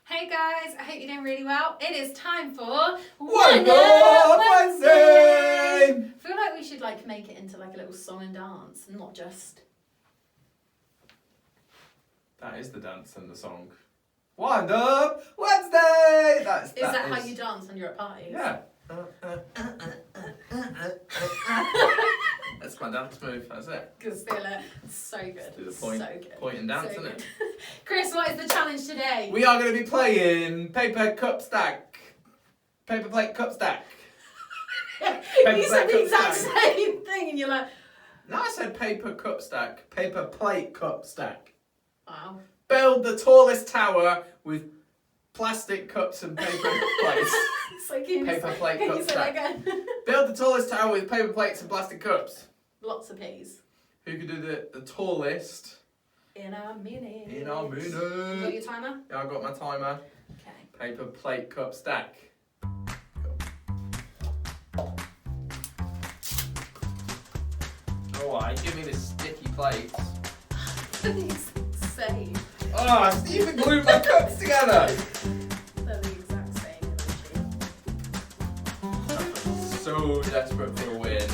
Hey guys, I hope you're doing really well. It is time for Wednesday! I feel like we should make it into a little song and dance, not just. That is the dance and the song. Wind up Wednesday! Is that how you dance when you're at parties? Yeah. That's my dance move, that's it. Because feel it. So good. Let's do the point, So good. point and dance, So isn't it? Chris, what is the challenge today? We are going to be playing paper cup stack. Paper plate cup stack. You said the exact same thing and you're like... No, I said paper cup stack. Paper plate cup stack. Wow. Build the tallest tower with plastic cups and paper plates. So Paper plate can cup you say stack. that again? Build the tallest tower with paper plates and plastic cups. Lots of peas. Who could do the tallest? In a minute. In a minute. You got your timer? Yeah, I got my timer. Okay. Paper plate cup stack. Alright, give me the sticky plates. It's insane. Oh, Stephen glued my cups together! They're the exact same energy. So desperate for a win. Is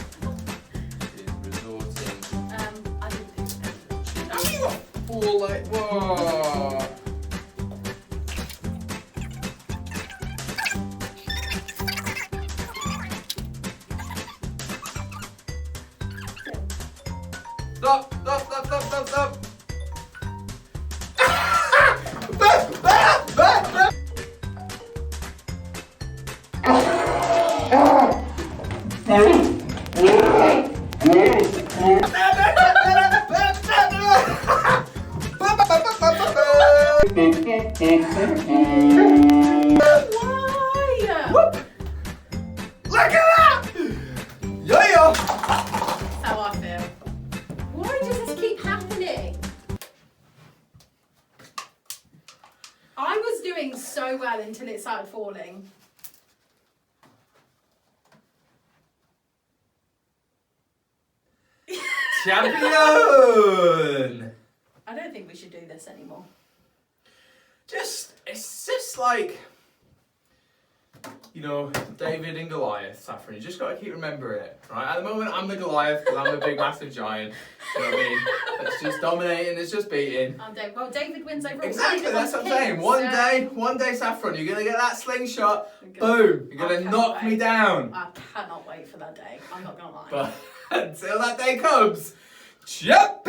resorting. I didn't do anything. How are you a fool like whoa? Stop! Stop! Stop! Stop! Stop! Stop! Why? Whoop! Look at that! Yeah! That's how I feel. Why does this keep happening? I was doing so well until it started falling. Champion! I don't think we should do this anymore. It's just like, David and Goliath, Saffron. You just got to keep remembering it, right? At the moment, I'm the Goliath because I'm the big, massive giant. You know what I mean? It's just dominating, it's just beating. Well, David wins over all. Exactly, that's what I'm saying. One day, Saffron, you're going to get that slingshot, Okay. boom, you're going I to can't knock me wait. down. I cannot wait for that day. I'm not going to lie. But until that day comes, yep.